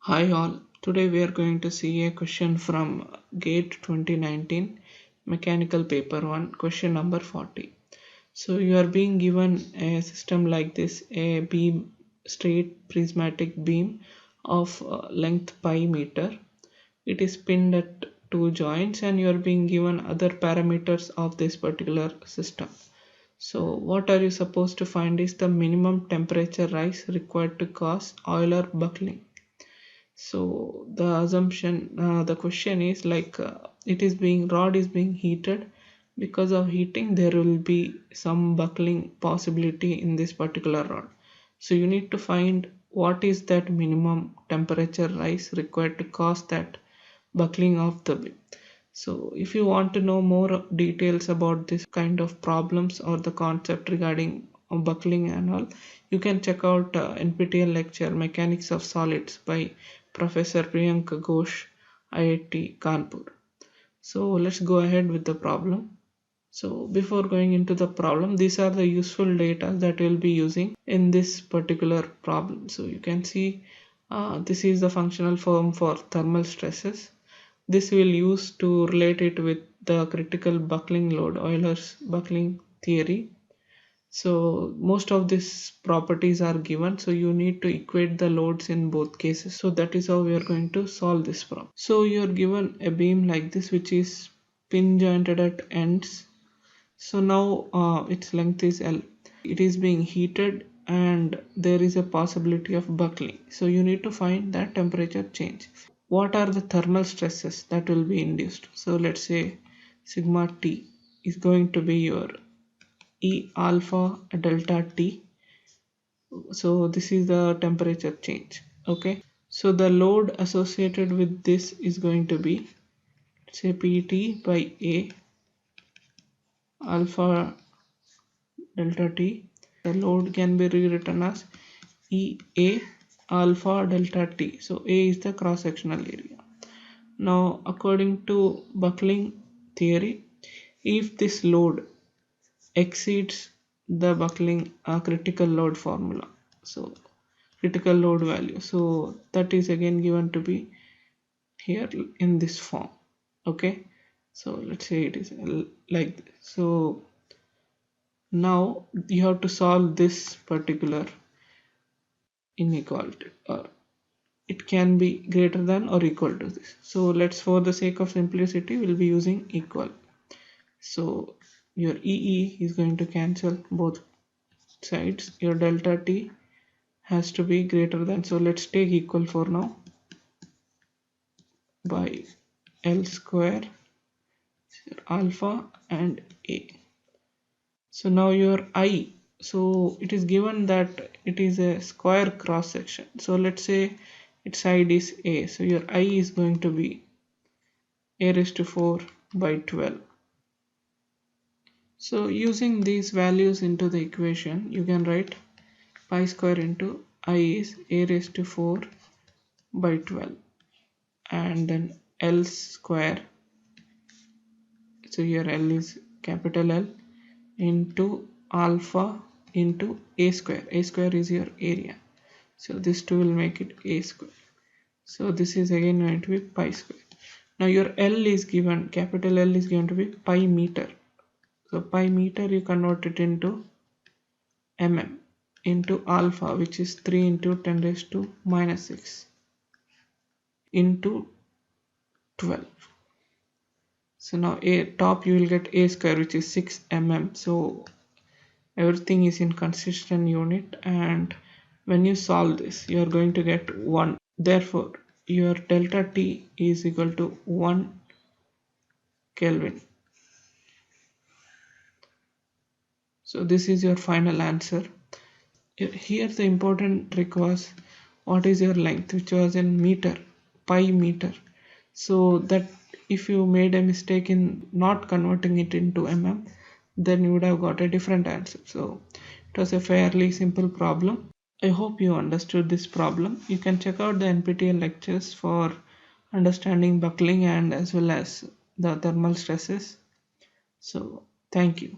Hi all, today we are going to see a question from GATE 2019 Mechanical Paper 1, question number 40. So you are being given a system like this, a beam, straight prismatic beam of length pi meter. It is pinned at two joints and you are being given other parameters of this particular system. So what are you supposed to find is the minimum temperature rise required to cause Euler buckling. So the question is like it is being rod is being heated. Because of heating there will be some buckling possibility in this particular rod. So you need to find what is that minimum temperature rise required to cause that buckling of the beam. So if you want to know more details about this kind of problems or the concept regarding buckling and all, you can check out NPTEL lecture Mechanics of Solids by Professor Priyanka Ghosh, IIT Kanpur. So let's go ahead with the problem. So before going into the problem, these are the useful data that we'll be using in this particular problem. So you can see this is the functional form for thermal stresses. This we'll use to relate it with the critical buckling load, Euler's buckling theory. So most of these properties are given, so you need to equate the loads in both cases. So that is how we are going to solve this problem. So you are given a beam like this which is pin jointed at ends. So now its length is L. It is being heated and there is a possibility of buckling. So you need to find that temperature change. What are the thermal stresses that will be induced? So let's say sigma T is going to be your E alpha delta T. So this is the temperature change. Okay. So the load associated with this is going to be, say, PT by A alpha delta T. The load can be rewritten as EA alpha delta T. So A is the cross sectional area. Now according to buckling theory, if this load exceeds the buckling critical load formula, so critical load value, so that is again given to be here in this form. Okay, so let's say it is like this. So now you have to solve this particular inequality, or it can be greater than or equal to this. So let's, for the sake of simplicity, we'll be using equal. So your EE is going to cancel both sides. Your delta T has to be greater than, so let's take equal for now, by L square alpha and A. So now your I, so it is given that it is a square cross section. So let's say its side is A. So your I is going to be A raised to 4 by 12. So using these values into the equation, you can write pi square into I is A raised to 4 by 12, and then L square, so here L is capital L, into alpha into A square. A square is your area, so this 2 will make it A square. So this is again going to be pi square. Now your L is given, capital L is going to be pi meter. So pi meter you convert it into mm into alpha, which is 3 into 10 raised to minus 6 into 12. So now a top you will get A square, which is 6 mm. So everything is in consistent unit, and when you solve this you are going to get 1. Therefore your delta T is equal to 1 Kelvin. So this is your final answer. Here the important trick was, what is your length, which was in meter, pi meter. So that if you made a mistake in not converting it into mm, then you would have got a different answer. So it was a fairly simple problem. I hope you understood this problem. You can check out the NPTEL lectures for understanding buckling and as well as the thermal stresses. So thank you.